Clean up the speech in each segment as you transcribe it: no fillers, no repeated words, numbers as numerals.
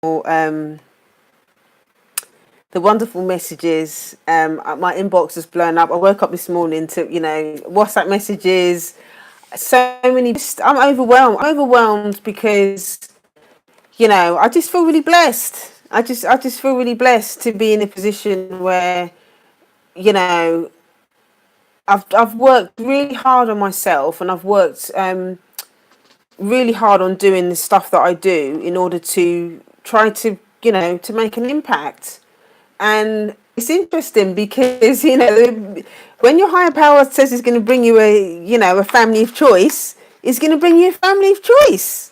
the wonderful messages. My inbox is blown up. I woke up this morning to, WhatsApp messages. So many. I'm overwhelmed. I'm overwhelmed because, I just feel really blessed. I just feel really blessed to be in a position where, you know, I've worked really hard on myself, and I've worked really hard on doing the stuff that I do in order to try to, to make an impact. And it's interesting because, when your higher power says it's going to bring you a family of choice, it's going to bring you a family of choice,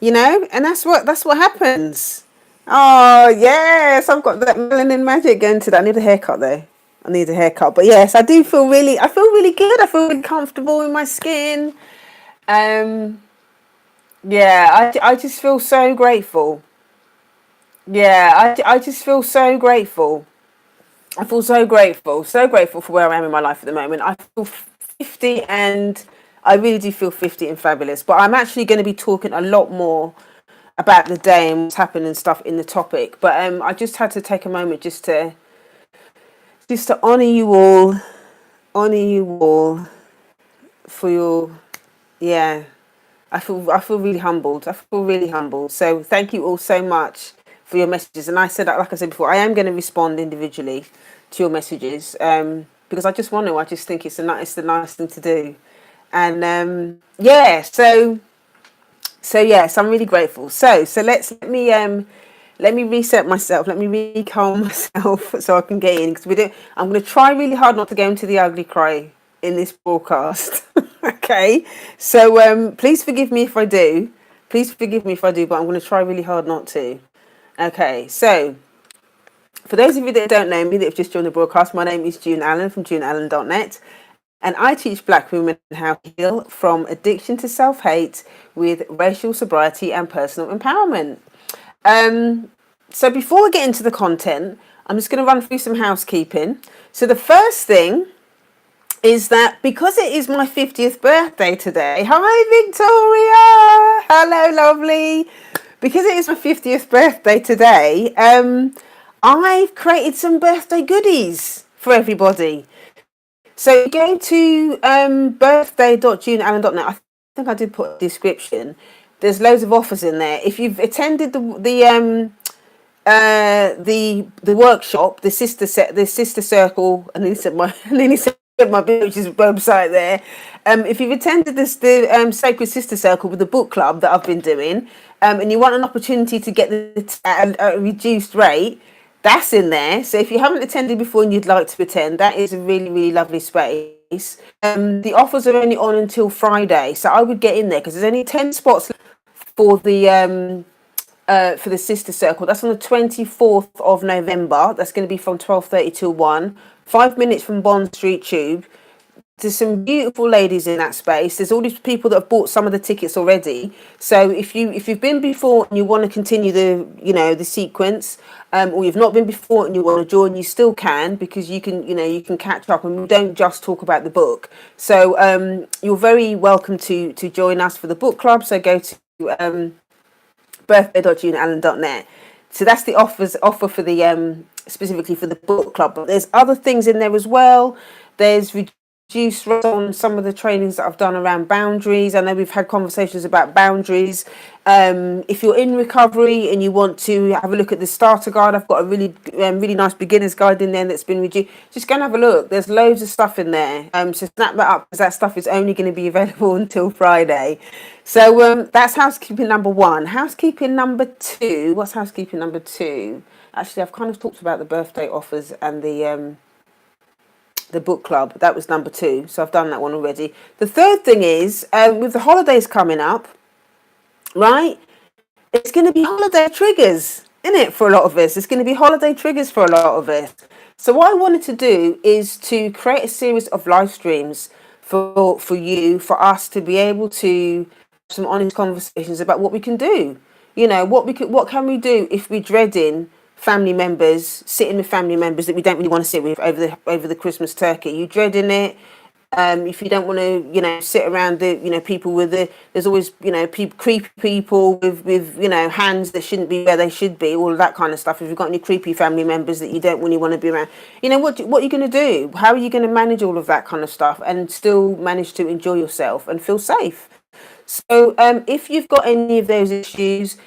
and that's what happens. Oh, yes, I've got that melanin magic going to that. I need a haircut though. I need a haircut. But yes, I feel really good. I feel really comfortable in my skin. Um, yeah, I just feel so grateful. Yeah, I just feel so grateful. I feel so grateful for where I am in my life at the moment. I feel 50, and I really do feel 50 and fabulous. But I'm actually going to be talking a lot more about the day and what's happened and stuff in the topic. But I just had to take a moment just to honor you all for your, yeah. I feel really humbled. I feel really humbled. So thank you all so much for your messages. And I said, like I said before, I am going to respond individually to your messages, because I just want to. I just think it's the nice thing to do. And yeah, so yes, I'm really grateful. So let me reset myself. Let me recalm myself so I can get in, because I'm going to try really hard not to go into the ugly cry in this broadcast. Okay, so please forgive me if I do. Please forgive me if I do, but I'm going to try really hard not to. Okay, so for those of you that don't know me, that have just joined the broadcast, my name is June Allen from juneallen.net, and I teach Black women how to heal from addiction to self-hate with racial sobriety and personal empowerment. So before we get into the content, I'm just going to run through some housekeeping. So the first thing is that because it is my 50th birthday today, hi Victoria, hello lovely. Because it is my 50th birthday today, I've created some birthday goodies for everybody. So you go to birthday.juneallen.net. I think I did put a description. There's loads of offers in there. If you've attended the workshop, the sister circle, and I nearly said my business website there. If you've attended the Sacred Sister Circle with the book club that I've been doing, and you want an opportunity to get at a reduced rate, that's in there. So if you haven't attended before and you'd like to attend, that is a really, really lovely space. The offers are only on until Friday, so I would get in there because there's only 10 spots for the sister circle. That's on the 24th of November. That's going to be from 12:30 till 1, 5 minutes from Bond Street Tube. There's some beautiful ladies in that space. There's all these people that have bought some of the tickets already. So if you've been before and you want to continue the sequence, or you've not been before and you want to join, you still can, because you can catch up, and we don't just talk about the book. So you're very welcome to join us for the book club. So go to birthday.juneallen.net. So that's the offer for the specifically for the book club. But there's other things in there as well. There's reduced rates on some of the trainings that I've done around boundaries. I know we've had conversations about boundaries. If you're in recovery and you want to have a look at the starter guide, I've got a really nice beginner's guide in there that's been reduced. Just go and have a look. There's loads of stuff in there. So snap that up, because that stuff is only going to be available until Friday. So that's housekeeping number one. Housekeeping number two. What's housekeeping number two? Actually, I've kind of talked about the birthday offers and the book club. That was number two. So I've done that one already. The third thing is, with the holidays coming up, right? It's going to be holiday triggers, isn't it, for a lot of us? It's going to be holiday triggers for a lot of us. So what I wanted to do is to create a series of live streams for us to be able to have some honest conversations about what we can do. What can we do if we're dreading sitting with family members that we don't really want to sit with over the Christmas turkey? You dreading it? If you don't want to, sit around the, people with there's always, creepy people with, hands that shouldn't be where they should be, all of that kind of stuff. If you've got any creepy family members that you don't really want to be around, what are you going to do? How are you going to manage all of that kind of stuff and still manage to enjoy yourself and feel safe? So if you've got any of those issues,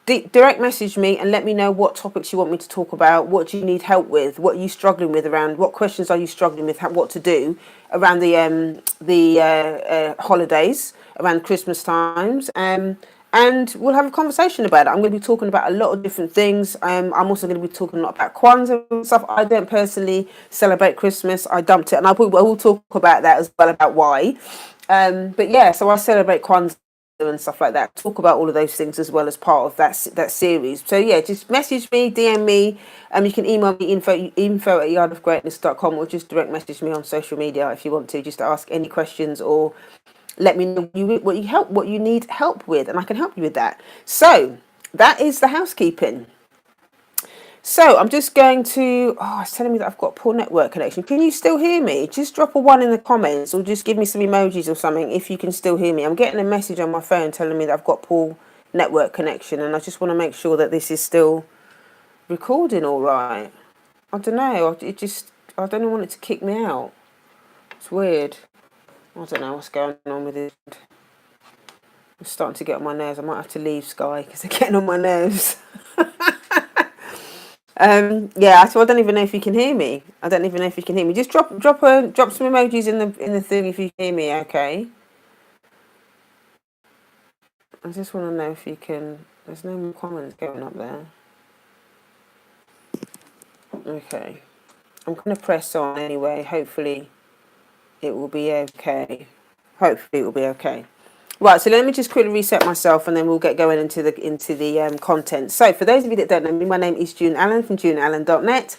direct message me and let me know what topics you want me to talk about. What do you need help with? What are you struggling with around? What questions are you struggling with? What to do around the holidays, around Christmas times? And we'll have a conversation about it. I'm going to be talking about a lot of different things. I'm also going to be talking a lot about Kwanzaa and stuff. I don't personally celebrate Christmas. I dumped it, and I will talk about that as well, about why. But yeah, so I celebrate Kwanzaa and stuff like that. Talk about all of those things as well as part of that series. So yeah, just message me, DM me. You can email me info@yardofgreatness.com, or just direct message me on social media if you want to, just to ask any questions or let me know what you need help with, and I can help you with that. So that is the housekeeping. So I'm just going to, it's telling me that I've got poor network connection. Can you still hear me? Just drop a 1 in the comments, or just give me some emojis or something if you can still hear me. I'm getting a message on my phone telling me that I've got poor network connection, and I just want to make sure that this is still recording all right. I don't know. I don't want it to kick me out. It's weird. I don't know what's going on with it. I'm starting to get on my nerves. I might have to leave Sky because they're getting on my nerves. Yeah, so I don't even know if you can hear me. I don't even know if you can hear me. Just drop some emojis in the thing if you can hear me, okay? I just want to know if you can. There's no more comments going up there. Okay. I'm going to press on anyway. Hopefully it will be okay. Right, so let me just quickly reset myself, and then we'll get going into the content. So for those of you that don't know me, my name is June Allen from juneallen.net,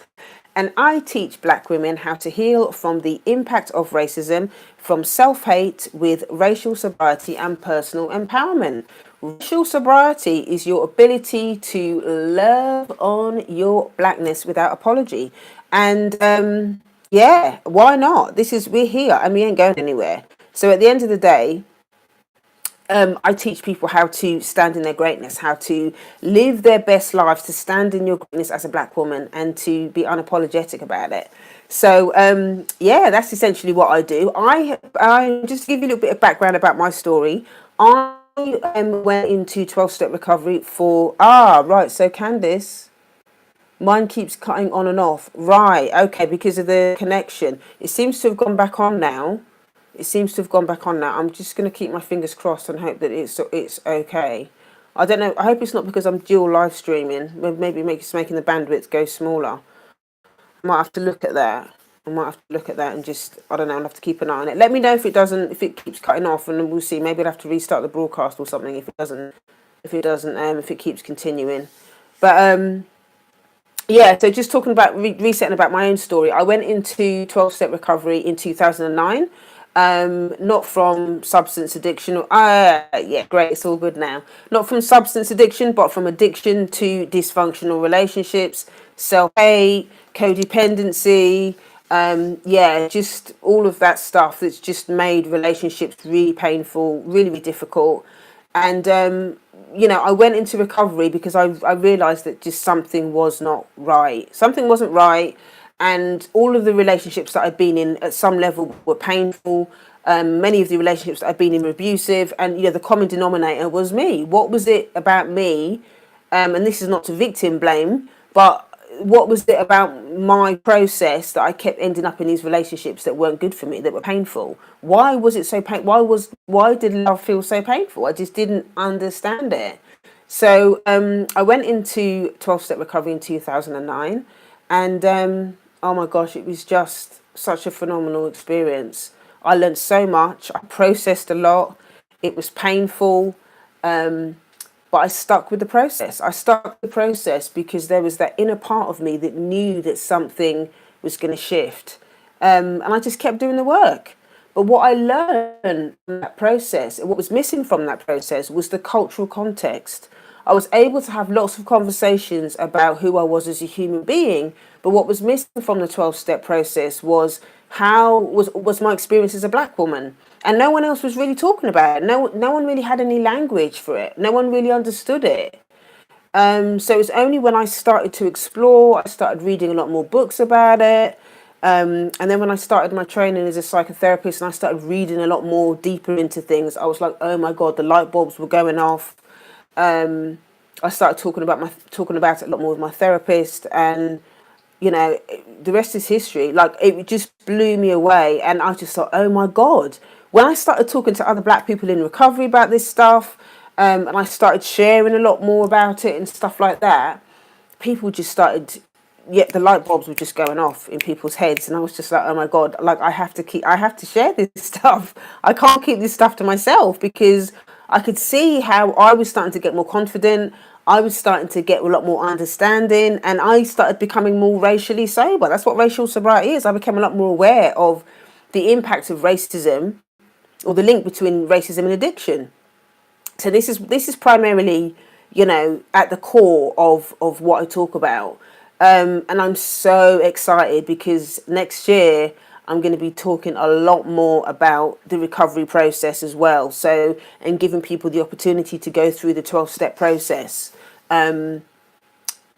and I teach Black women how to heal from the impact of racism, from self-hate, with racial sobriety and personal empowerment. Racial sobriety is your ability to love on your blackness without apology. And yeah, why not? We're here and we ain't going anywhere. So at the end of the day, I teach people how to stand in their greatness, how to live their best lives, to stand in your greatness as a Black woman, and to be unapologetic about it. So, yeah, that's essentially what I do. I just to give you a little bit of background about my story. I went into 12-step recovery right, so Candice, mine keeps cutting on and off. Right, okay, because of the connection. It seems to have gone back on now. I'm just going to keep my fingers crossed and hope that it's okay. I don't know. I hope it's not because I'm dual live streaming. Maybe it's making the bandwidth go smaller. I might have to look at that. And just, I don't know, I'll have to keep an eye on it. Let me know if it keeps cutting off, and we'll see. Maybe I'll have to restart the broadcast or something if it keeps continuing. But yeah, so just talking about resetting about my own story. I went into 12-step recovery in 2009. Not from substance addiction. Yeah, great, it's all good now. Not from substance addiction, but from addiction to dysfunctional relationships, self-hate, codependency. Yeah, just all of that stuff that's just made relationships really painful, really, really difficult. And I went into recovery because I realised that just something was not right. Something wasn't right, and all of the relationships that I'd been in at some level were painful. Many of the relationships that I'd been in were abusive, and the common denominator was me. What was it about me? And this is not to victim blame, but what was it about my process that I kept ending up in these relationships that weren't good for me, that were painful? Why was it so why did love feel so painful? I just didn't understand it. So I went into 12-step recovery in 2009, and oh my gosh, it was just such a phenomenal experience. I learned so much. I processed a lot. It was painful. But I stuck with the process. Because there was that inner part of me that knew that something was going to shift. And I just kept doing the work. But what I learned from that process, and what was missing from that process, was the cultural context. I was able to have lots of conversations about who I was as a human being, but what was missing from the 12-step process was how was my experience as a black woman, and no one else was really talking about it. No one really had any language for it. No one really understood it. So it's only when I started to explore, I started reading a lot more books about it. And then when I started my training as a psychotherapist and I started reading a lot more deeper into things, I was like, oh my God, the light bulbs were going off. I started talking about it a lot more with my therapist, and the rest is history. Like, it just blew me away, and I just thought, oh my God. When I started talking to other black people in recovery about this stuff, and I started sharing a lot more about it and stuff like that, people just started, the light bulbs were just going off in people's heads, and I was just like, oh my God, like, I have to share this stuff. I can't keep this stuff to myself, because I could see how I was starting to get more confident. I was starting to get a lot more understanding, and I started becoming more racially sober. That's what racial sobriety is. I became a lot more aware of the impact of racism, or the link between racism and addiction. So this is primarily, at the core of what I talk about. And I'm so excited because next year I'm going to be talking a lot more about the recovery process as well. So, and giving people the opportunity to go through the 12-step process.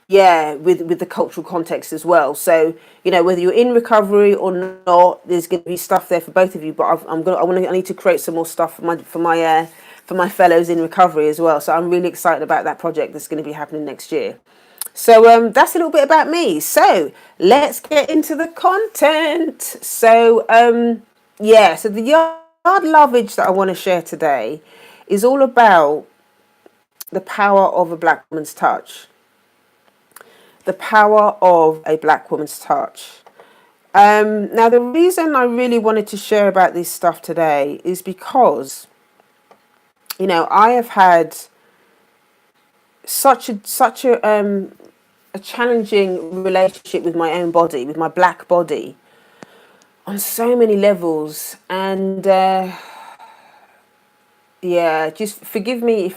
With the cultural context as well. So, whether you're in recovery or not, there's going to be stuff there for both of you. But I need to create some more stuff for my fellows in recovery as well. So I'm really excited about that project that's going to be happening next year. So that's a little bit about me. So let's get into the content. So so the yard lovage that I want to share today is all about the power of a black woman's touch. The power of a black woman's touch. Now, the reason I really wanted to share about this stuff today is because, I have had such a challenging relationship with my own body, with my black body, on so many levels, and just forgive me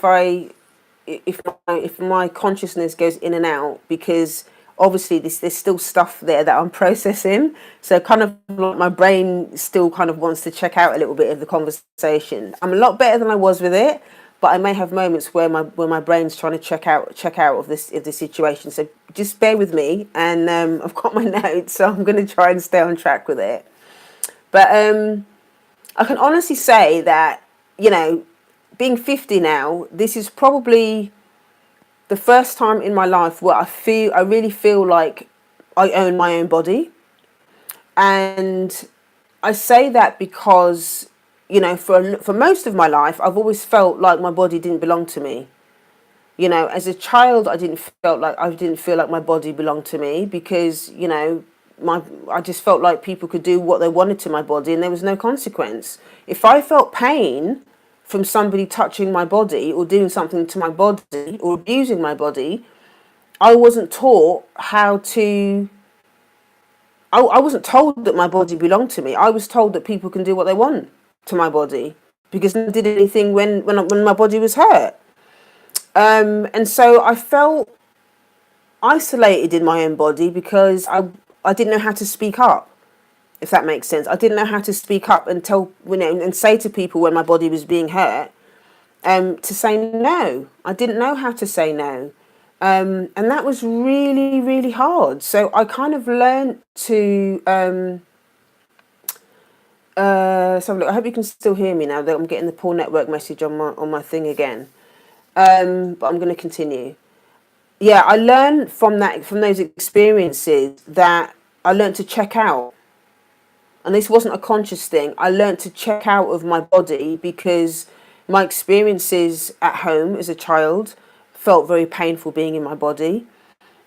if my consciousness goes in and out, because obviously there's still stuff there that I'm processing. So kind of like my brain still kind of wants to check out a little bit of the conversation. I'm a lot better than I was with it, but I may have moments where my brain's trying to check out of this situation. So just bear with me, and I've got my notes, so I'm going to try and stay on track with it. But I can honestly say that, being 50 now, this is probably the first time in my life where I really feel like I own my own body. And I say that because, for most of my life, I've always felt like my body didn't belong to me. As a child, I didn't feel like my body belonged to me, because, I just felt like people could do what they wanted to my body and there was no consequence. If I felt pain from somebody touching my body or doing something to my body or abusing my body, I wasn't taught how to. I wasn't told that my body belonged to me. I was told that people can do what they want to my body, because I did anything when my body was hurt. And so I felt isolated in my own body because I didn't know how to speak up, if that makes sense. I didn't know how to speak up and tell, and say to people when my body was being hurt, to say no. I didn't know how to say no. And that was really, really hard. So I kind of learned to, so look, I hope you can still hear me now, that I'm getting the poor network message on my thing again. But I'm going to continue. Yeah, I learned from those experiences, that I learned to check out. And this wasn't a conscious thing. I learned to check out of my body because my experiences at home as a child felt very painful being in my body.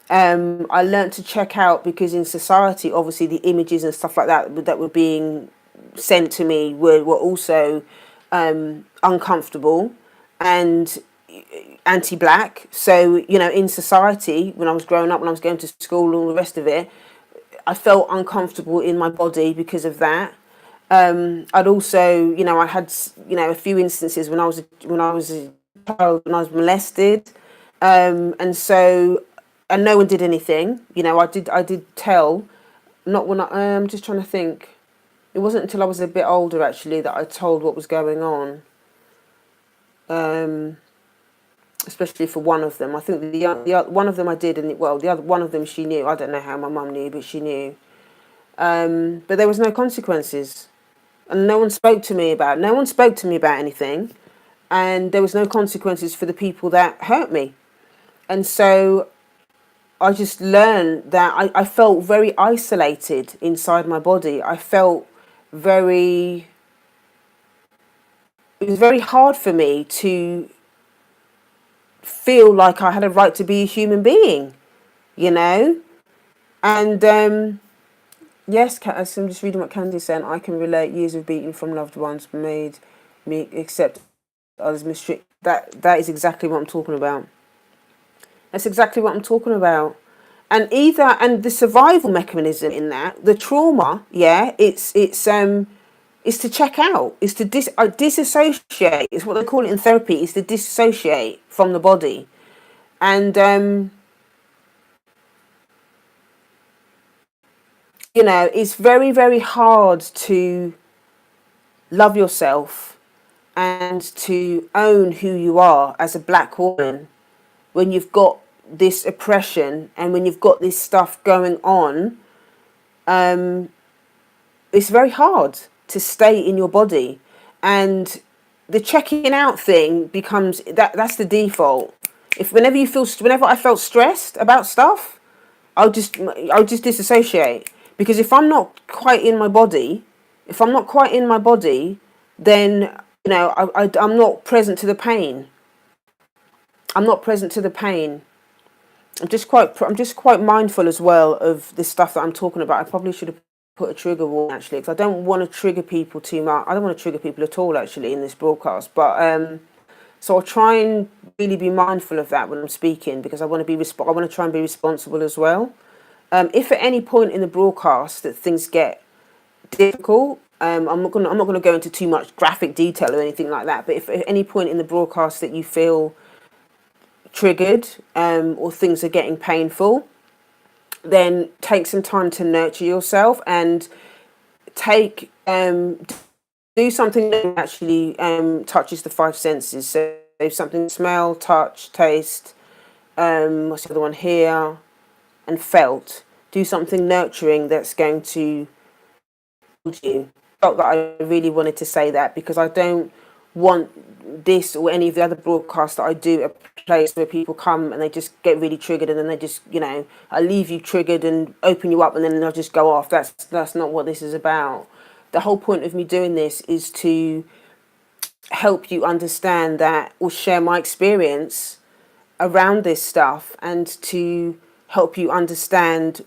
I learned to check out because in society, obviously, the images and stuff like that were being sent to me were also uncomfortable and anti-black. So, in society, when I was growing up, when I was going to school and all the rest of it, I felt uncomfortable in my body because of that. I'd also, I had, a few instances when I was a child, when I was molested, and no one did anything. I did tell, not when I'm just trying to think. It wasn't until I was a bit older, actually, that I told what was going on. Especially for one of them. I think one of them I did, and the other one of them she knew. I don't know how my mum knew, but she knew. But there was no consequences, and no one spoke to me about. No one spoke to me about anything, and there was no consequences for the people that hurt me. And so I just learned that I felt very isolated inside my body. I felt very. It was very hard for me to feel like I had a right to be a human being, you know? And yes, I'm just reading what Candy's saying. I can relate. Years of beating from loved ones made me accept others mistreat. That is exactly what I'm talking about. That's exactly what I'm talking about. And the survival mechanism in that, the trauma, yeah, it's to check out, it's to disassociate. It's what they call it in therapy. Is to disassociate from the body, and it's very, very hard to love yourself and to own who you are as a black woman when you've got this oppression and when you've got this stuff going on. It's very hard to stay in your body, and the checking out thing becomes that's the default. Whenever I felt stressed about stuff, I'll just disassociate, because if I'm not quite in my body, then I'm not present to the pain. I'm not present to the pain. I'm just quite mindful as well of the stuff that I'm talking about. I probably should have put a trigger warning, actually, because I don't want to trigger people too much. I don't want to trigger people at all, actually, in this broadcast. But so I'll try and really be mindful of that when I'm speaking, because I want to try and be responsible as well. If at any point in the broadcast that things get difficult, I'm not gonna go into too much graphic detail or anything like that. But if at any point in the broadcast that you feel triggered, or things are getting painful, then take some time to nurture yourself and do something that actually touches the five senses. So if something smell, touch, taste, what's the other one here, and felt. Do something nurturing that's going to hold you. Felt that I really wanted to say that, because I don't want this or any of the other broadcasts that I do a place where people come and they just get really triggered, and then they just, I leave you triggered and open you up, and then they'll just go off. That's not what this is about. The whole point of me doing this is to help you understand that, or share my experience around this stuff, and to help you understand,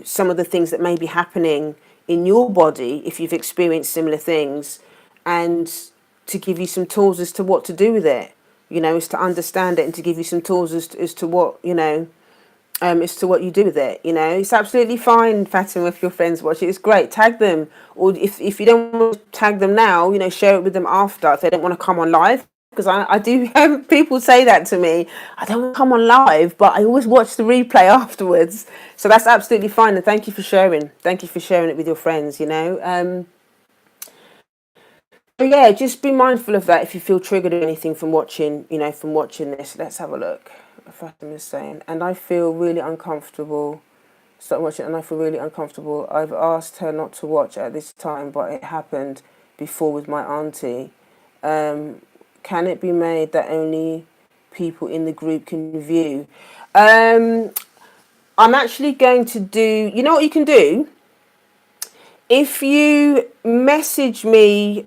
some of the things that may be happening in your body if you've experienced similar things, and to give you some tools as to what to do with it. Is to understand it, and to give you some tools as to what, as to what you do with it. It's absolutely fine, Fatima, if your friends watch it. It's great. Tag them, or if you don't want to tag them now, share it with them after if they don't want to come on live. Because I do have people say that to me. I don't want to come on live, but I always watch the replay afterwards. So that's absolutely fine. And thank you for sharing. Thank you for sharing it with your friends. But yeah, just be mindful of that if you feel triggered or anything from watching, this. Let's have a look. Fatima's saying, and I feel really uncomfortable. Start watching, and I feel really uncomfortable. I've asked her not to watch at this time, but it happened before with my auntie. Can it be made that only people in the group can view? I'm actually going to do. You know what you can do? If you message me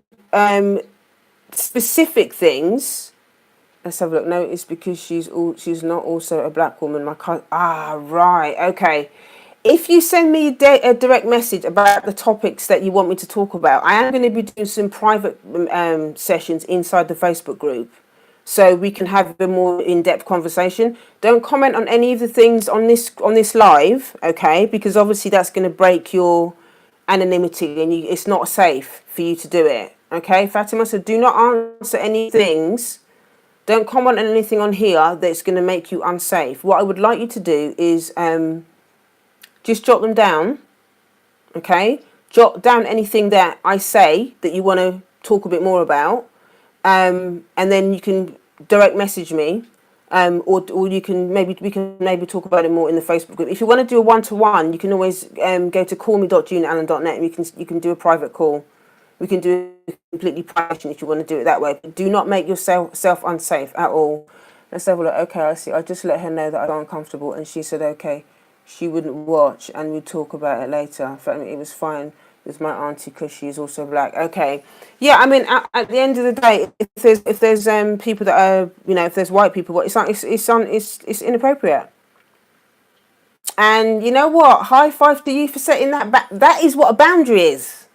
specific things, let's have a look. No, it's because she's not also a black woman. My cousin. Ah, right. Okay. If you send me a direct message about the topics that you want me to talk about, I am going to be doing some private sessions inside the Facebook group, so we can have a more in-depth conversation. Don't comment on any of the things on this live, okay? Because obviously that's going to break your anonymity, and it's not safe for you to do it, okay, Fatima? So do not answer any things. Don't comment on anything on here that's going to make you unsafe. What I would like you to do is just jot them down, okay? jot down anything that I say that you want to talk a bit more about, and then you can direct message me, or you can we can maybe talk about it more in the Facebook group. If you want to do a one-to-one, you can always go to callme.juneallen.net and you can do a private call. We can do a completely private if you want to do it that way. But do not make yourself unsafe at all. Let's have a look. Okay, I see. I just let her know that I got uncomfortable, and she said okay, she wouldn't watch, and we'd talk about it later. For me, it was fine with my auntie because she's also black. Okay, yeah. I mean, at the end of the day, if there's people that are, if there's white people, it's inappropriate. And you know what? High five to you for setting that back. That is what a boundary is.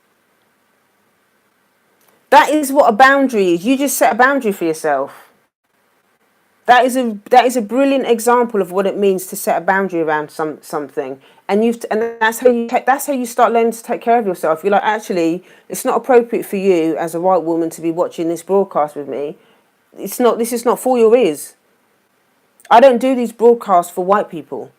That is what a boundary is. You just set a boundary for yourself. That is a brilliant example of what it means to set a boundary around something, and that's how you start learning to take care of yourself. You're like, actually, it's not appropriate for you as a white woman to be watching this broadcast with me. It's not. This is not for your ears. I don't do these broadcasts for white people.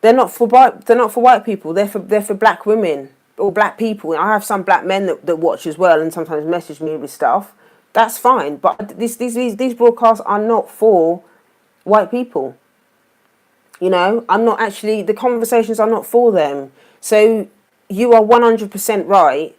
They're not for white people. They're for black women or black people. I have some black men that watch as well and sometimes message me with stuff. That's fine, but these broadcasts are not for white people. I'm not actually, the conversations are not for them. So you are 100% right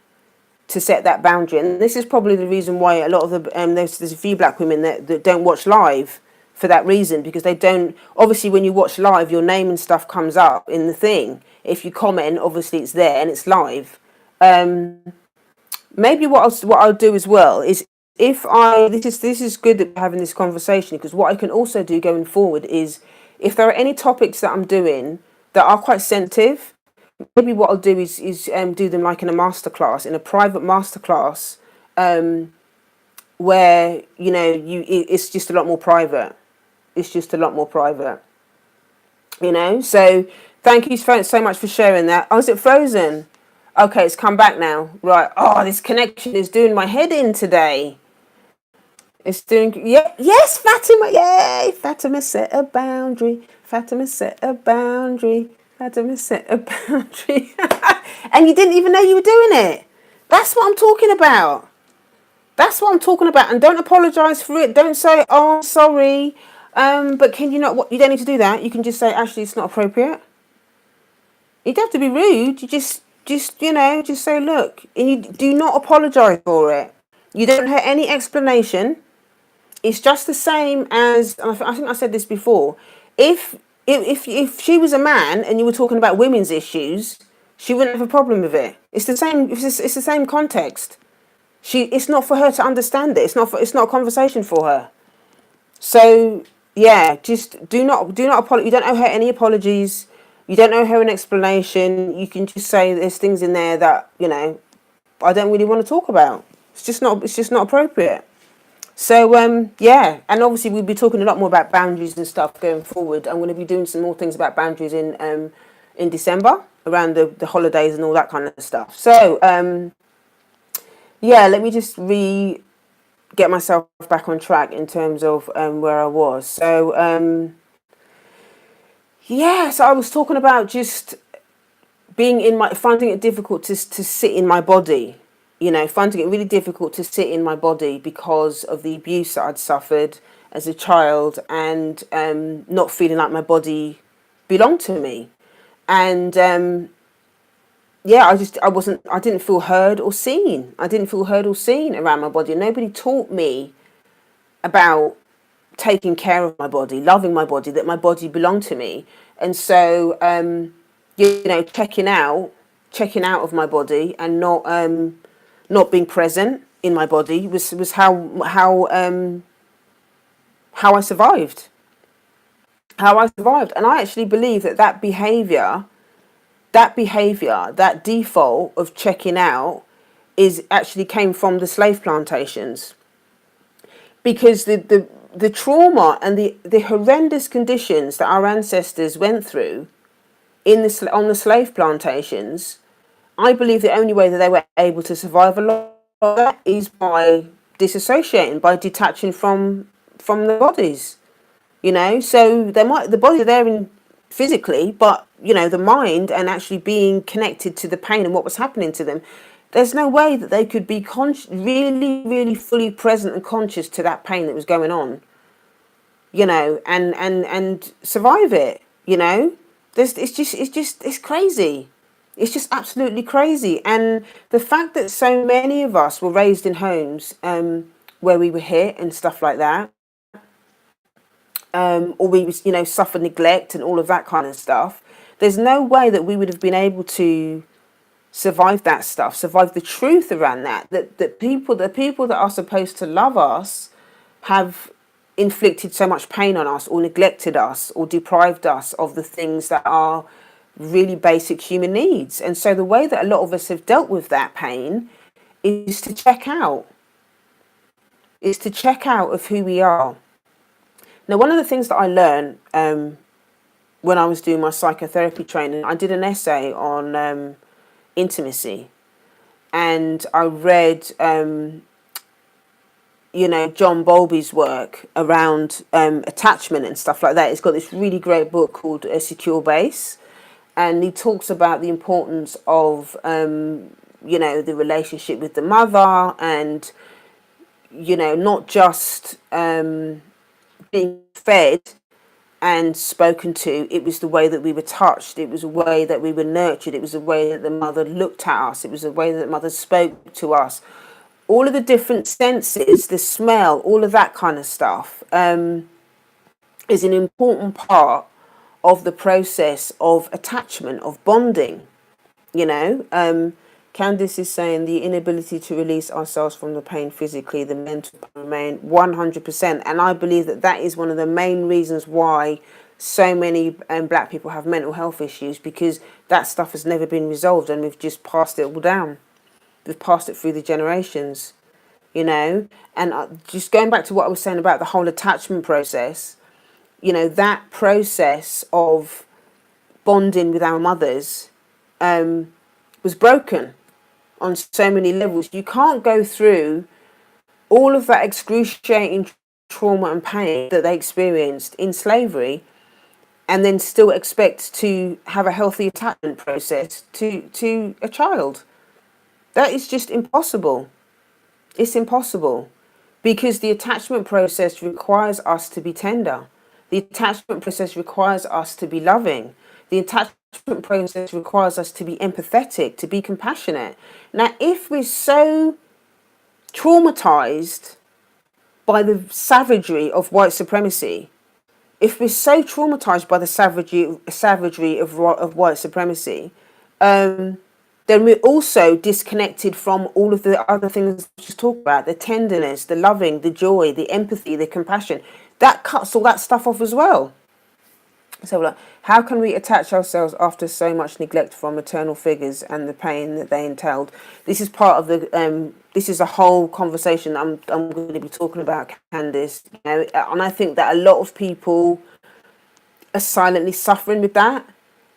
to set that boundary, and this is probably the reason why a lot of the there's a few black women that don't watch live for that reason, because they don't. Obviously, when you watch live, your name and stuff comes up in the thing. If you comment, obviously it's there and it's live. Maybe what I'll do as well is, this is good that we're having this conversation, because what I can also do going forward is, if there are any topics that I'm doing that are quite sensitive, maybe what I'll do is do them like in a masterclass, in a private masterclass, where it's just a lot more private. It's just a lot more private. So thank you so much for sharing that. Oh, is it frozen? Okay, it's come back now. Right. Oh, this connection is doing my head in today. It's doing, yeah, yes, Fatima, yay! Fatima set a boundary. Fatima set a boundary. Fatima set a boundary. And you didn't even know you were doing it. That's what I'm talking about. That's what I'm talking about. And don't apologise for it. Don't say, oh, sorry. But can you not, you don't need to do that. You can just say, actually, it's not appropriate. You don't have to be rude. You just say, look. And you do not apologise for it. You don't have any explanation. It's just the same as, and I think I said this before, if she was a man and you were talking about women's issues, she wouldn't have a problem with it. It's the same. It's the same context. It's not for her to understand it. It's not a conversation for her. So yeah, just do not apologize. You don't owe her any apologies. You don't owe her an explanation. You can just say there's things in there that I don't really want to talk about. It's just not appropriate. So yeah, and obviously we'll be talking a lot more about boundaries and stuff going forward. I'm going to be doing some more things about boundaries in December, around the holidays and all that kind of stuff. So yeah, let me just get myself back on track in terms of where I was. So yeah, so I was talking about just finding it difficult to sit in my body. Finding it really difficult to sit in my body because of the abuse that I'd suffered as a child, and not feeling like my body belonged to me. And yeah, I didn't feel heard or seen. I didn't feel heard or seen around my body. Nobody taught me about taking care of my body, loving my body, that my body belonged to me. And so, checking out of my body and not being present in my body was how I survived. And I actually believe that behavior, that default of checking out, is actually came from the slave plantations, because the trauma and the horrendous conditions that our ancestors went through on the slave plantations. I believe the only way that they were able to survive a lot of that is by disassociating, by detaching from the bodies. So the bodies are there physically, but the mind, and actually being connected to the pain and what was happening to them. There's no way that they could be really, really fully present and conscious to that pain that was going on, and survive it. It's crazy. It's just absolutely crazy. And the fact that so many of us were raised in homes where we were hit and stuff like that, or we suffered neglect and all of that kind of stuff. There's no way that we would have been able to survive that stuff, survive the truth around that. The people that are supposed to love us have inflicted so much pain on us, or neglected us, or deprived us of the things that are really basic human needs. And so the way that a lot of us have dealt with that pain is to check out. Is to check out of who we are. Now, one of the things that I learned when I was doing my psychotherapy training, I did an essay on intimacy, and I read John Bowlby's work around attachment and stuff like that. He's got this really great book called A Secure Base, and he talks about the importance of the relationship with the mother, and not just being fed and spoken to. It was the way that we were touched, it was the way that we were nurtured, it was the way that the mother looked at us, it was the way that the mother spoke to us. All of the different senses, the smell, all of that kind of stuff is an important part of the process of attachment, of bonding. Candice is saying the inability to release ourselves from the pain physically, the mental pain remain 100%. And I believe that that is one of the main reasons why so many black people have mental health issues, because that stuff has never been resolved, and we've just passed it all down. We've passed it through the generations, and just going back to what I was saying about the whole attachment process, that process of bonding with our mothers was broken on so many levels. You can't go through all of that excruciating trauma and pain that they experienced in slavery and then still expect to have a healthy attachment process to a child. That is just impossible. It's impossible, because the attachment process requires us to be tender. The attachment process requires us to be loving. The attachment process requires us to be empathetic, to be compassionate. Now, if we're so traumatized by the savagery of white supremacy, if we're so traumatized by the savagery of white supremacy, then we're also disconnected from all of the other things we just talked about: the tenderness, the loving, the joy, the empathy, the compassion. That cuts all that stuff off as well. So, how can we attach ourselves after so much neglect from maternal figures and the pain that they entailed? This is part of the. This is a whole conversation I'm going to be talking about, Candice. And I think that a lot of people are silently suffering with that.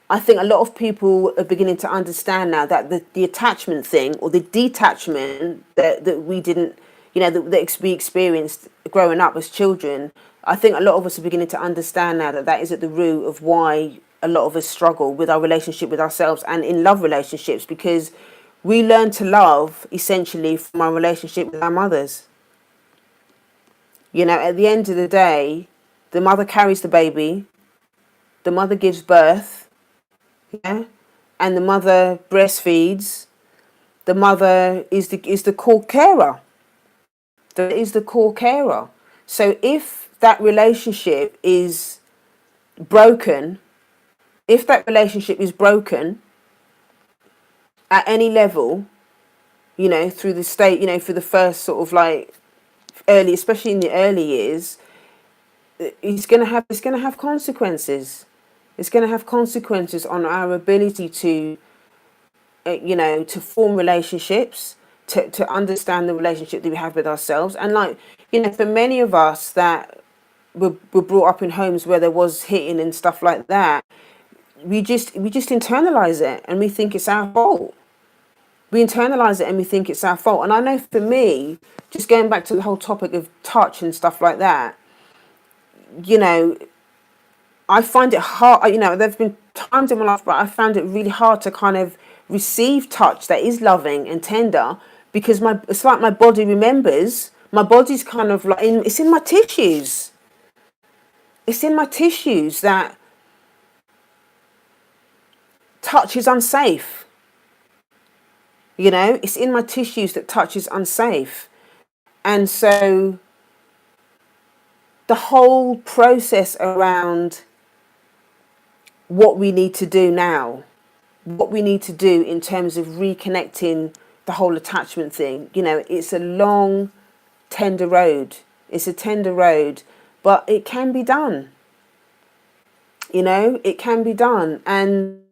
I think a lot of people are beginning to understand now that the attachment thing, or the detachment that we didn't, that we experienced growing up as children. I think a lot of us are beginning to understand now that that is at the root of why a lot of us struggle with our relationship with ourselves and in love relationships, because we learn to love essentially from our relationship with our mothers. At the end of the day, the mother carries the baby, the mother gives birth, yeah, and the mother breastfeeds. The mother is the core carer. That is the core carer. So if that relationship is broken, at any level, through the state, for the first sort of like early, especially in the early years, it's gonna have consequences. It's gonna have consequences on our ability to, to form relationships, to understand the relationship that we have with ourselves. And for many of us that were brought up in homes where there was hitting and stuff like that, we just internalize it and we think it's our fault. We internalize it and we think it's our fault. And I know for me, just going back to the whole topic of touch and stuff like that, I find it hard, there've been times in my life where I found it really hard to kind of receive touch that is loving and tender, because it's like my body remembers. My body's kind of like, it's in my tissues. It's in my tissues that touch is unsafe. It's in my tissues that touch is unsafe. And so the whole process around what we need to do now, what we need to do in terms of reconnecting the whole attachment thing, it's a long, tender road. It's a tender road, but it can be done. It can be done. And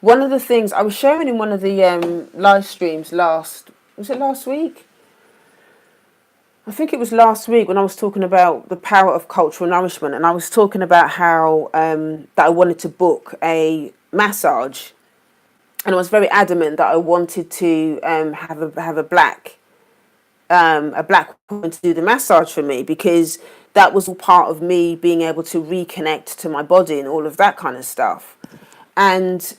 one of the things I was sharing in one of the live streams was it last week? I think it was last week, when I was talking about the power of cultural nourishment, and I was talking about how that I wanted to book a massage, and I was very adamant that I wanted to have a black woman to do the massage for me, because that was all part of me being able to reconnect to my body and all of that kind of stuff. And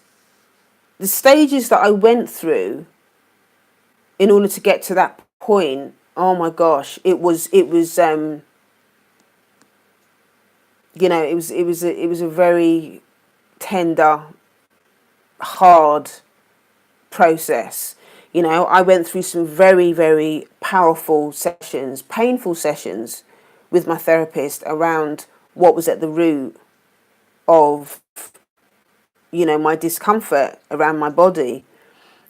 the stages that I went through in order to get to that point, oh my gosh, it was a very tender, hard process. I went through some very, very powerful sessions, painful sessions with my therapist around what was at the root of, my discomfort around my body,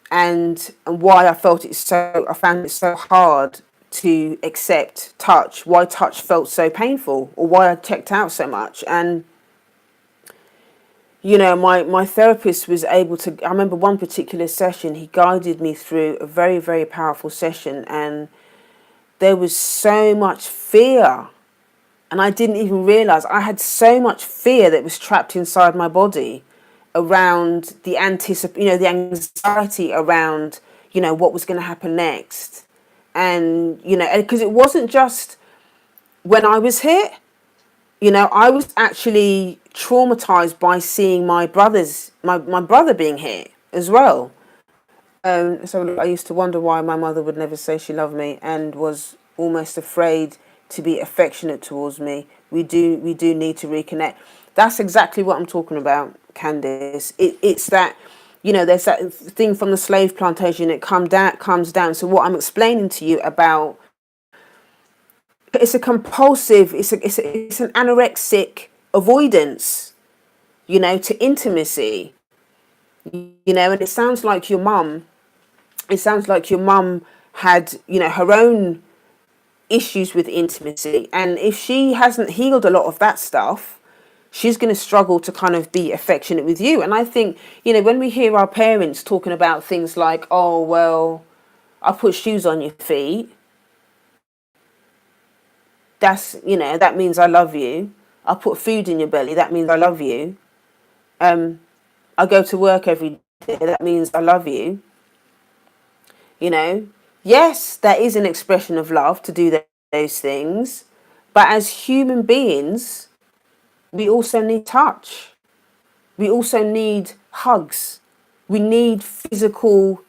and why I found it so hard to accept touch, why touch felt so painful, or why I checked out so much. And my therapist was able to, I remember one particular session, he guided me through a very, very powerful session, and there was so much fear, and I didn't even realize I had so much fear that was trapped inside my body around the the anxiety around, what was going to happen next. And, because it wasn't just when I was hit, I was actually traumatized by seeing my brother being hit as well. So I used to wonder why my mother would never say she loved me and was almost afraid to be affectionate towards me. We do need to reconnect. That's exactly what I'm talking about, Candice. It's that, there's that thing from the slave plantation. It comes down. So what I'm explaining to you about, it's a compulsive, it's an anorexic avoidance, to intimacy, and it sounds like your mum had, her own issues with intimacy. And if she hasn't healed a lot of that stuff, she's going to struggle to kind of be affectionate with you. And I think, when we hear our parents talking about things like, oh, well, I put shoes on your feet, that's, that means I love you. I put food in your belly, that means I love you. I go to work every day, that means I love you. Yes, that is an expression of love to do those things. But as human beings, we also need touch. We also need hugs. We need physical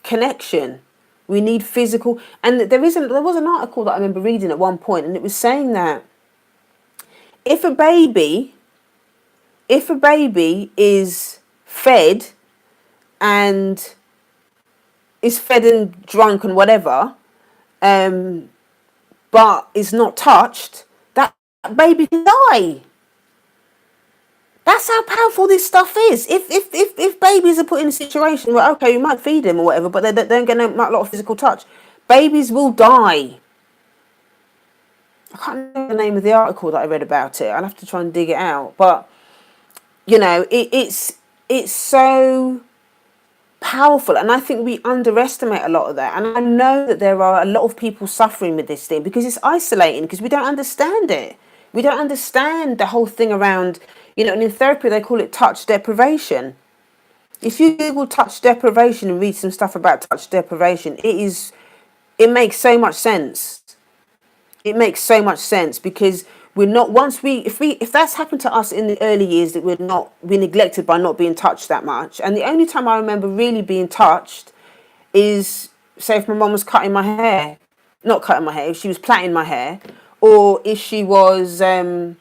connection. We need physical. And there was an article that I remember reading at one point, and it was saying that if a baby is fed and drunk and whatever, but is not touched, that baby can die. That's how powerful this stuff is. If babies are put in a situation where, okay, you might feed them or whatever, but they don't get a lot of physical touch, babies will die. I can't remember the name of the article that I read about it. I'll have to try and dig it out. But, it's so powerful, and I think we underestimate a lot of that. And I know that there are a lot of people suffering with this thing because it's isolating, because we don't understand it. We don't understand the whole thing around, and in therapy they call it touch deprivation. If you Google touch deprivation and read some stuff about touch deprivation, it makes so much sense. It makes so much sense, because we're not, once we, if that's happened to us in the early years, that we're neglected by not being touched that much. And the only time I remember really being touched is, say, if my mum was cutting my hair, not cutting my hair, if she was plaiting my hair, or if she was getting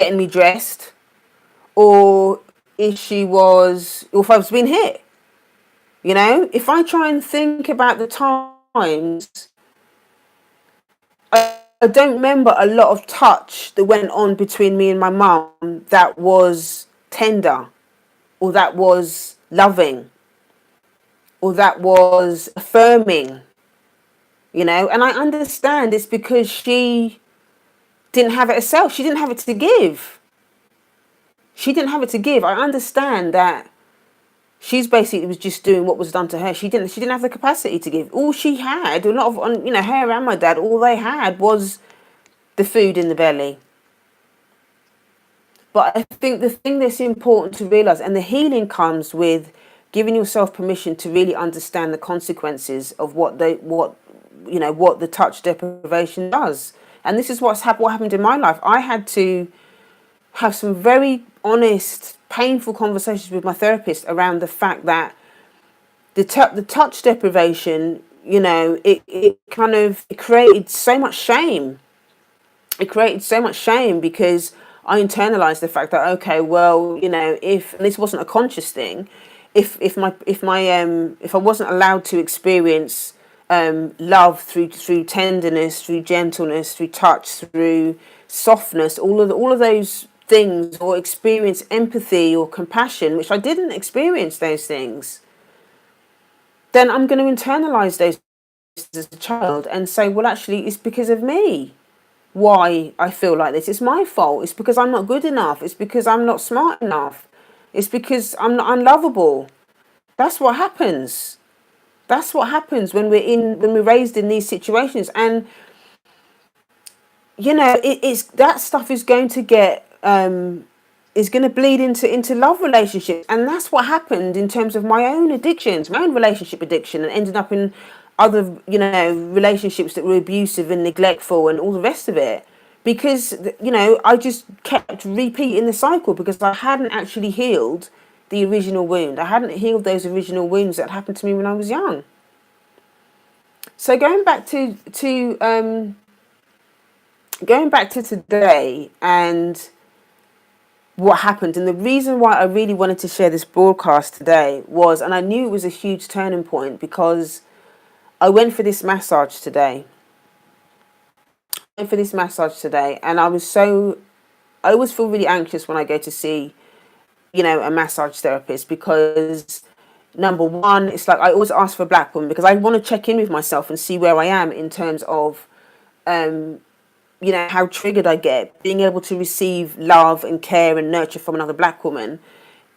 me dressed, or if she was, or if I was being hit. You know, if I try and think about the times, I don't remember a lot of touch that went on between me and my mum that was tender, or that was loving, or that was affirming, you know. And I understand it's because she didn't have it herself. She didn't have it to give. She didn't have it to give. I understand that she's basically was just doing what was done to her. She didn't have the capacity to give. All she had, a lot of, you know, her and my dad, all they had was the food in the belly. But I think the thing that's important to realize, and the healing comes with giving yourself permission to really understand the consequences of what the touch deprivation does. And this is what happened in my life. I had to have some very honest, painful conversations with my therapist around the fact that the touch deprivation, you know, it created so much shame. It created so much shame because I internalized the fact that, okay, well, you know, if, and this wasn't a conscious thing, if I wasn't allowed to experience love through tenderness, through gentleness, through touch, through softness, all of those things, or experience empathy or compassion, which I didn't experience those things, then I'm going to internalize those as a child and say, well, actually, it's because of me why I feel like this. It's my fault. It's because I'm not good enough. It's because I'm not smart enough. It's because I'm not unlovable. That's what happens. That's what happens when we're raised in these situations. And you know, it's that stuff is going to get is going to bleed into love relationships. And that's what happened in terms of my own addictions, my own relationship addiction, and ended up in other, you know, relationships that were abusive and neglectful and all the rest of it, because, you know, I just kept repeating the cycle because I hadn't actually healed the original wound. I hadn't healed those original wounds that happened to me when I was young. So going back to today and what happened, and the reason why I really wanted to share this broadcast today was, and I knew it was a huge turning point, because I went for this massage today. And I always feel really anxious when I go to see, you know, a massage therapist, because number one, it's like I always ask for a black woman because I want to check in with myself and see where I am in terms of you know, how triggered I get. Being able to receive love and care and nurture from another black woman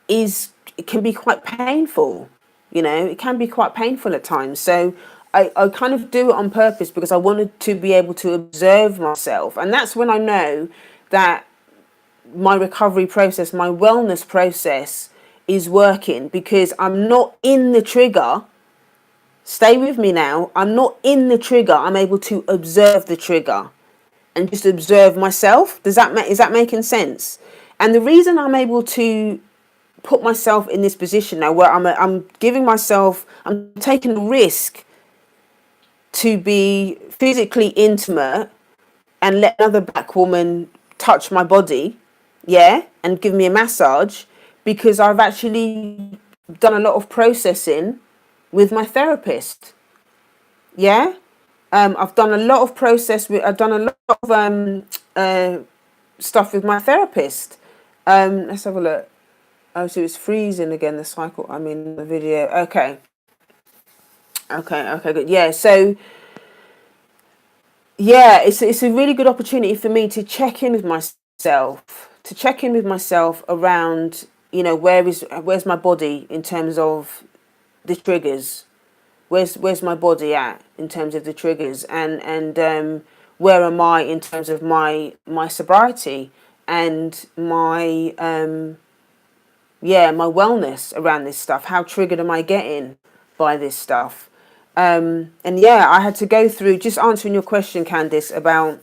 it can be quite painful. You know, it can be quite painful at times. So I kind of do it on purpose because I wanted to be able to observe myself. And that's when I know that my recovery process, my wellness process is working, because I'm not in the trigger. Stay with me now. I'm not in the trigger. I'm able to observe the trigger and just observe myself. Is that making sense? And the reason I'm able to put myself in this position now, where I'm taking a risk to be physically intimate and let another black woman touch my body, yeah, and give me a massage, because I've actually done a lot of processing with my therapist, yeah. I've done a lot of I've done a lot of stuff with my therapist. Let's have a look. Oh, so it's freezing again, the cycle. I mean, the video. Okay, good. Yeah, so yeah, it's a really good opportunity for me to check in with myself, around, you know, where's my body in terms of the triggers. Where's my body at in terms of the triggers, and where am I in terms of my sobriety and my my wellness around this stuff? How triggered am I getting by this stuff? And yeah, I had to go through, just answering your question, Candice, about,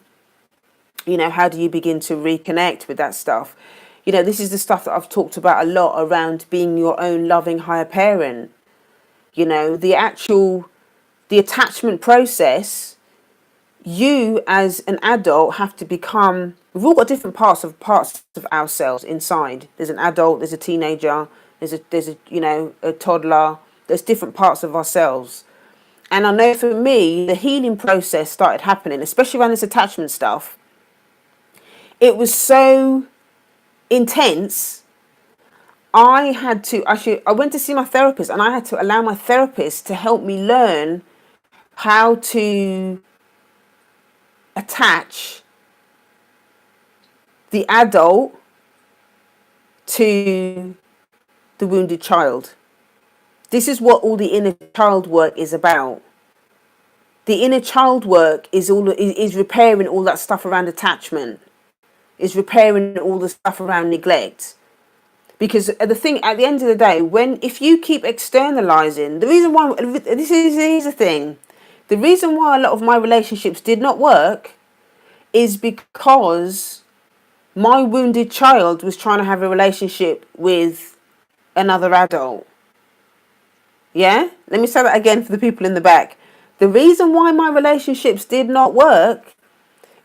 How do you begin to reconnect with that stuff? This is the stuff that I've talked about a lot around being your own loving higher parent. The attachment process, you as an adult have to become, we've all got different parts of ourselves inside. There's an adult, there's a teenager, there's a toddler, there's different parts of ourselves. And I know for me, the healing process started happening, especially around this attachment stuff. It was so intense. I went to see my therapist, and I had to allow my therapist to help me learn how to attach the adult to the wounded child. This is what all the inner child work is about. The inner child work is repairing all that stuff around attachment, is repairing all the stuff around neglect. Because the thing at the end of the day, if you keep externalizing, here's the thing. The reason why a lot of my relationships did not work is because my wounded child was trying to have a relationship with another adult. Yeah? Let me say that again for the people in the back. The reason why my relationships did not work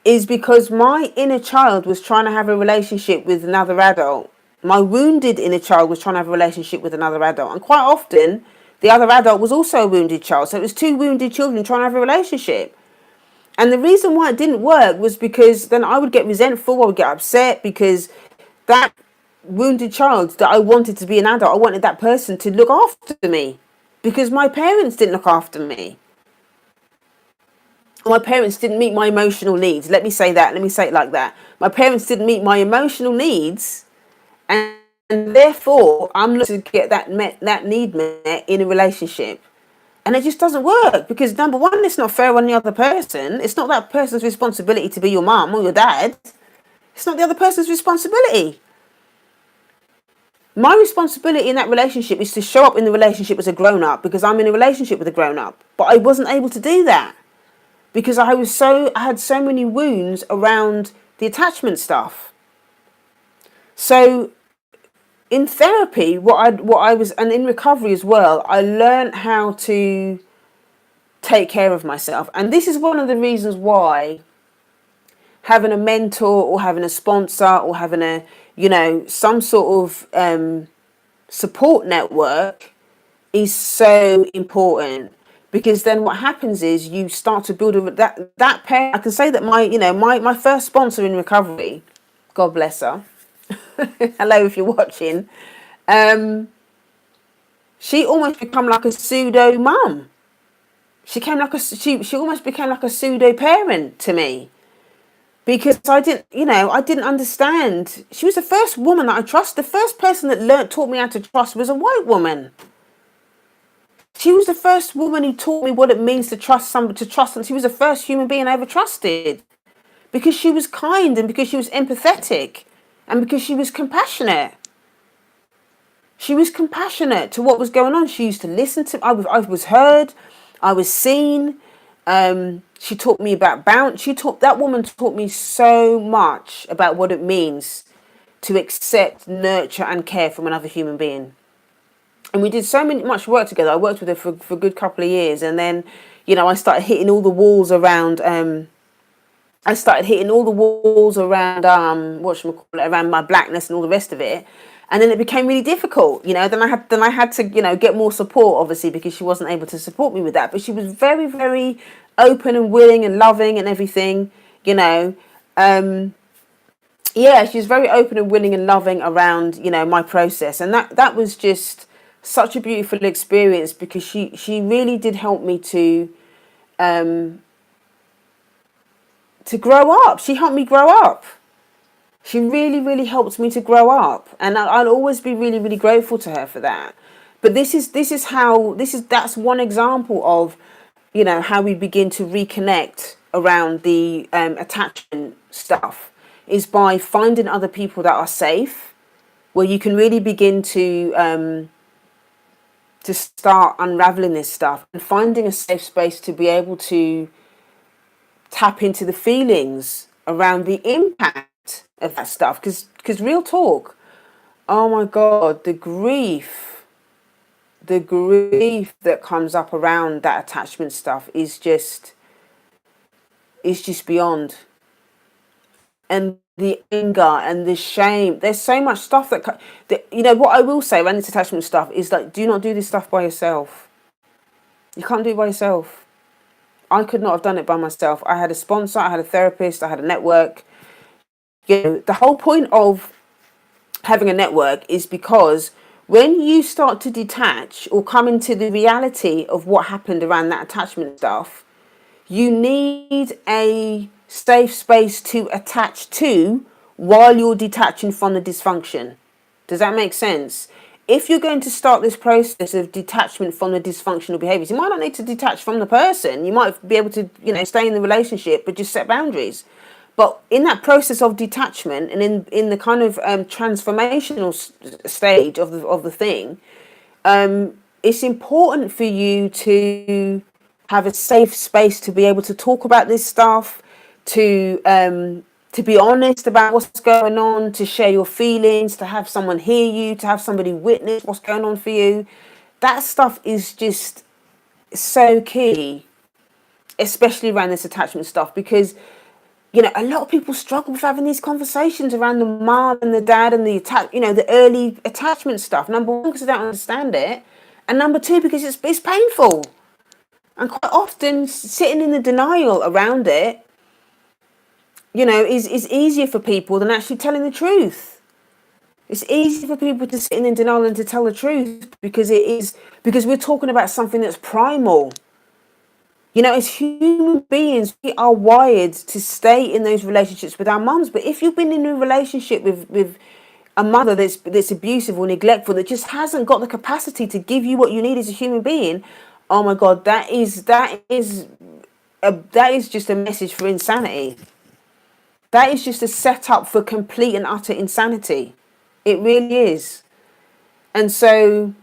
is because my inner child was trying to have a relationship with another adult. My wounded inner child was trying to have a relationship with another adult. And quite often, the other adult was also a wounded child. So it was two wounded children trying to have a relationship. And the reason why it didn't work was because then I would get resentful, I would get upset, because that wounded child that I wanted to be an adult, I wanted that person to look after me, because my parents didn't look after me. My parents didn't meet my emotional needs. Let me say it like that. My parents didn't meet my emotional needs, and therefore I'm looking to get that need met in a relationship. And it just doesn't work, because number one, it's not fair on the other person. It's not that person's responsibility to be your mum or your dad. It's not the other person's responsibility. My responsibility in that relationship is to show up in the relationship as a grown-up, because I'm in a relationship with a grown-up. But I wasn't able to do that because I had so many wounds around the attachment stuff. So in therapy, and in recovery as well, I learned how to take care of myself. And this is one of the reasons why having a mentor or having a sponsor or having some sort of support network is so important. Because then what happens is you start to build that pair. I can say that my first sponsor in recovery, God bless her, hello if you're watching, she almost become like a pseudo mum. She almost became like a pseudo parent to me, because I didn't understand. She was the first woman that I trust. The first person that taught me how to trust was a white woman. She was the first woman who taught me what it means to trust somebody, to trust them. She was the first human being I ever trusted, because she was kind, and because she was empathetic, and because she was compassionate. She was compassionate to what was going on. She used to listen to. I was heard. I was seen. She taught me about bounce. That woman taught me so much about what it means to accept, nurture, and care from another human being. And we did much work together. I worked with her for a good couple of years, and then, I started hitting all the walls around. Around my blackness and all the rest of it. And then it became really difficult, Then I had to, get more support, obviously, because she wasn't able to support me with that. But she was very, very open and willing and loving and everything, She was very open and willing and loving around, my process. And that was just such a beautiful experience, because she really did help me to grow up. She helped me grow up. She really, really helped me to grow up, and I'll always be really, really grateful to her for that. But that's one example of, how we begin to reconnect around the attachment stuff, is by finding other people that are safe, where you can really begin to start unraveling this stuff, and finding a safe space to be able to tap into the feelings around the impact of that stuff. Because real talk, oh my God, the grief that comes up around that attachment stuff is just beyond. And the anger and the shame. There's so much stuff that you know. What I will say around this attachment stuff is that do not do this stuff by yourself. You can't do it by yourself. I could not have done it by myself. I had a sponsor, I had a therapist, I had a network. You know, the whole point of having a network is because when you start to detach or come into the reality of what happened around that attachment stuff, you need a safe space to attach to while you're detaching from the dysfunction. Does that make sense? If you're going to start this process of detachment from the dysfunctional behaviors, you might not need to detach from the person. You might be able to, you know, stay in the relationship, but just set boundaries. But in that process of detachment and in the kind of transformational stage of the thing, it's important for you to have a safe space to be able to talk about this stuff, to be honest about what's going on, to share your feelings, to have someone hear you, to have somebody witness what's going on for you. That stuff is just so key, especially around this attachment stuff, because you know a lot of people struggle with having these conversations around the mom and the dad and the early attachment stuff. Number one, because they don't understand it, and number two, because it's painful. And quite often, sitting in the denial around it, you know, is easier for people than actually telling the truth. It's easy for people to sit in denial and to tell the truth because we're talking about something that's primal. You know, as human beings, we are wired to stay in those relationships with our mums. But if you've been in a relationship with a mother that's abusive or neglectful, that just hasn't got the capacity to give you what you need as a human being, oh my God, that is just a message for insanity. That is just a setup for complete and utter insanity. It really is. And so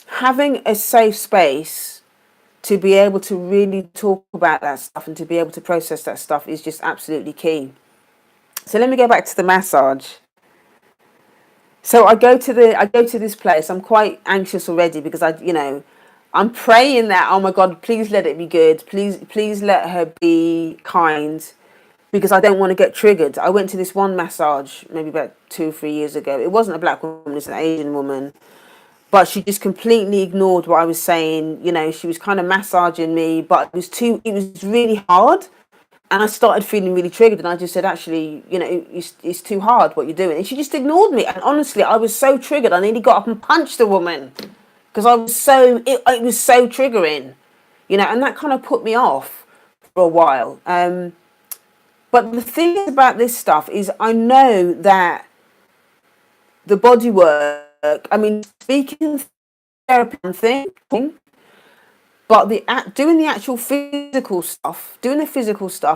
having a safe space to be able to really talk about that stuff and to be able to process that stuff is just absolutely key. So let me go back to the massage. So I go to this place. I'm quite anxious already because I'm praying that, oh my God, please let it be good. Please let her be kind, because I don't want to get triggered. I went to this one massage maybe about 2 or 3 years ago. It wasn't a black woman, it's an Asian woman. But she just completely ignored what I was saying. You know, she was kind of massaging me, but it was really hard. And I started feeling really triggered. And I just said, actually, you know, it's too hard what you're doing. And she just ignored me. And honestly, I was so triggered. I nearly got up and punched the woman because it was so triggering, you know, and that kind of put me off for a while. But the thing about this stuff is I know that the body work, I mean, speaking therapy thing, but doing the actual physical stuff,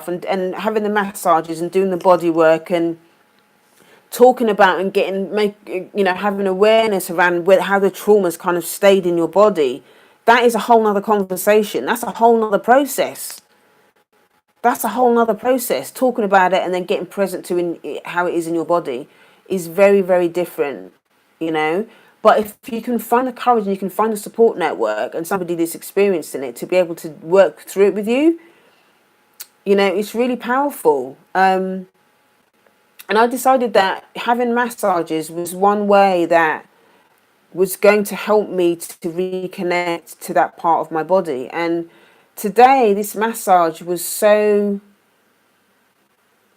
and having the massages and doing the body work and talking about and having awareness around how the trauma's kind of stayed in your body, that is a whole nother conversation. That's a whole nother process. Talking about it and then getting present to how it is in your body is very, very different, you know. But if you can find the courage and you can find a support network and somebody that's experienced in it to be able to work through it with you, you know, it's really powerful. And I decided that having massages was one way that was going to help me to reconnect to that part of my body. And today, this massage was so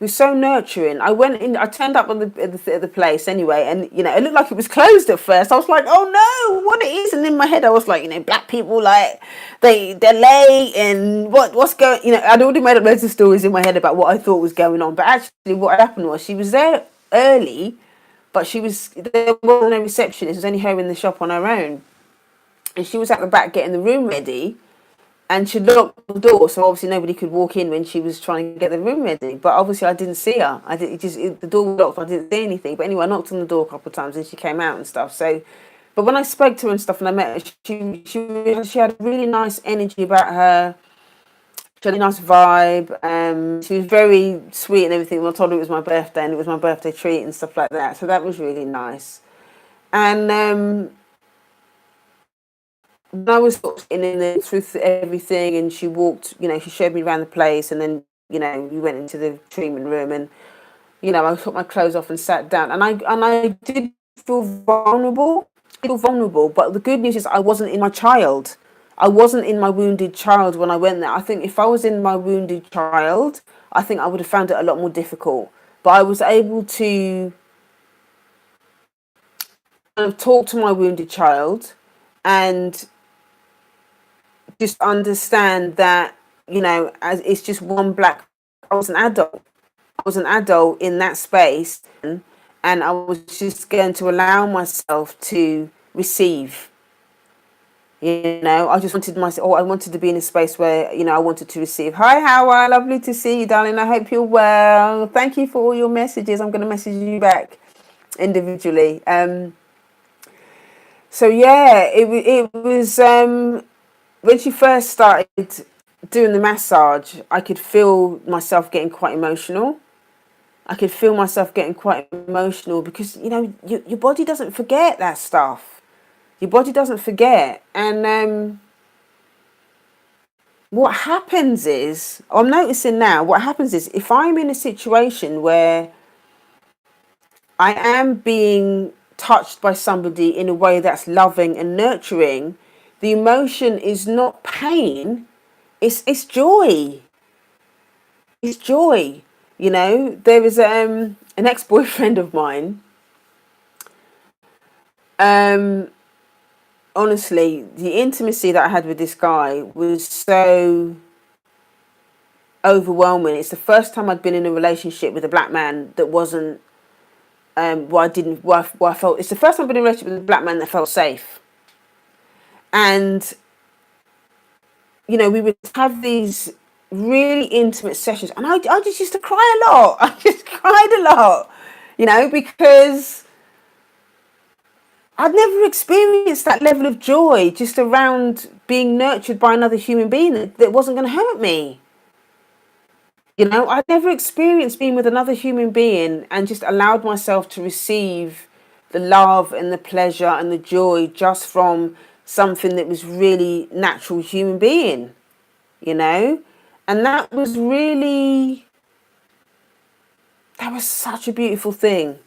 nurturing. I turned up at the place anyway, and you know, it looked like it was closed at first. I was like, oh no, what it is? And in my head I was like, you know, black people, like they're late and what's going, you know, I'd already made up loads of stories in my head about what I thought was going on. But actually what happened was she was there early, but there wasn't no receptionist. It was only her in the shop on her own. And she was at the back getting the room ready. And she locked the door, so obviously nobody could walk in when she was trying to get the room ready. But obviously I didn't see her. The door was locked. I didn't see anything. But anyway, I knocked on the door a couple of times, and she came out and stuff. So, but when I spoke to her and stuff, and I met her, she had a really nice energy about her. She had a nice vibe. She was very sweet and everything. I told her it was my birthday and it was my birthday treat and stuff like that. So that was really nice. And when I was sort of in there through everything, and she walked, she showed me around the place, and then, we went into the treatment room, and, I took my clothes off and sat down, and I did feel vulnerable. But the good news is I wasn't in my child. I wasn't in my wounded child when I went there. I think if I was in my wounded child, I think I would have found it a lot more difficult. But I was able to kind of talk to my wounded child and just understand that, as it's just one black. I was an adult. I was an adult in that space, and I was just going to allow myself to receive. I just wanted myself. Oh, I wanted to be in a space where I wanted to receive. Hi, Howard. Lovely to see you, darling. I hope you're well. Thank you for all your messages. I'm going to message you back individually. So yeah, it was when she first started doing the massage. I could feel myself getting quite emotional. I could feel myself getting quite emotional because your body doesn't forget that stuff. Your body doesn't forget, and what happens is, I'm noticing now, what happens is if I'm in a situation where I am being touched by somebody in a way that's loving and nurturing, the emotion is not pain, it's joy. It's joy. There was an ex-boyfriend of mine. Honestly, the intimacy that I had with this guy was so overwhelming. It's the first time I'd been in a relationship with a black man that wasn't where I felt. It's the first time I've been in a relationship with a black man that felt safe. And we would have these really intimate sessions, and I just used to cry a lot. I just cried a lot, because I'd never experienced that level of joy just around being nurtured by another human being that wasn't going to hurt me. I'd never experienced being with another human being and just allowed myself to receive the love and the pleasure and the joy just from something that was really natural human being, And that was such a beautiful thing.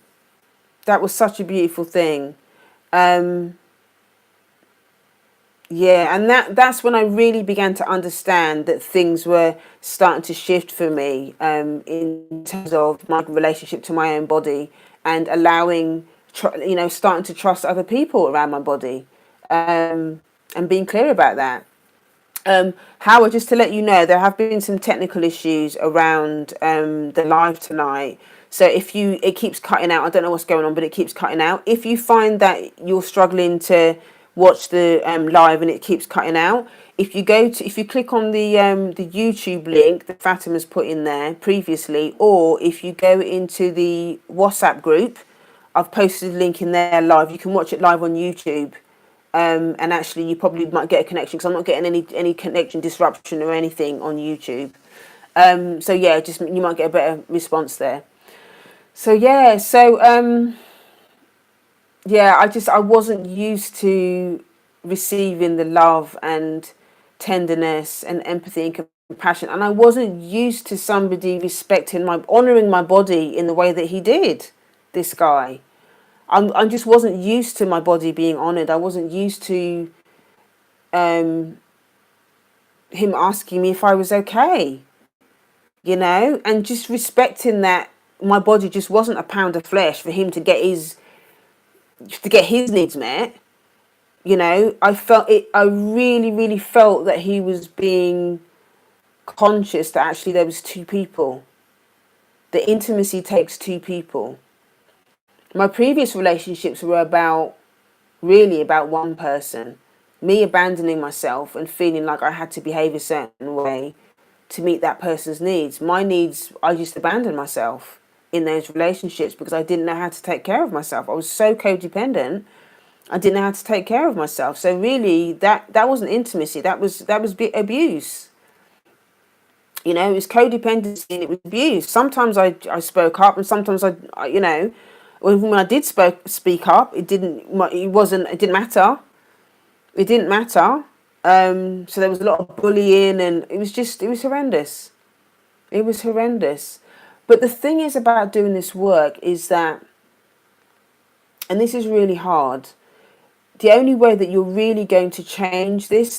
That was such a beautiful thing. Yeah, and that's when I really began to understand that things were starting to shift for me, in terms of my relationship to my own body and allowing, starting to trust other people around my body, and being clear about that. Howard, just to let you know, there have been some technical issues around the live tonight. So it keeps cutting out. I don't know what's going on, but it keeps cutting out. If you find that you're struggling to watch the live and it keeps cutting out, if you click on the YouTube link that Fatima's put in there previously, or if you go into the WhatsApp group, I've posted a link in there live. You can watch it live on YouTube. And actually, you probably might get a connection because I'm not getting any connection disruption or anything on YouTube. So yeah, just you might get a better response there. So yeah, I wasn't used to receiving the love and tenderness and empathy and compassion, and I wasn't used to somebody honoring my body in the way that he did. This guy. I just wasn't used to my body being honoured. I wasn't used to him asking me if I was okay, and just respecting that my body just wasn't a pound of flesh for him to get his needs met. I felt it. I really, really felt that he was being conscious that actually there was two people. The intimacy takes two people. My previous relationships were really about one person, me abandoning myself and feeling like I had to behave a certain way to meet that person's needs. My needs, I used to abandon myself in those relationships because I didn't know how to take care of myself. I was so codependent. I didn't know how to take care of myself. So really, that wasn't intimacy. That was abuse. You know, it was codependency and it was abuse. Sometimes I spoke up, and sometimes I you know, when I did speak up, it didn't matter. It didn't matter. So there was a lot of bullying, and it was horrendous. It was horrendous. But the thing is about doing this work is that, and this is really hard, the only way that you're really going to change this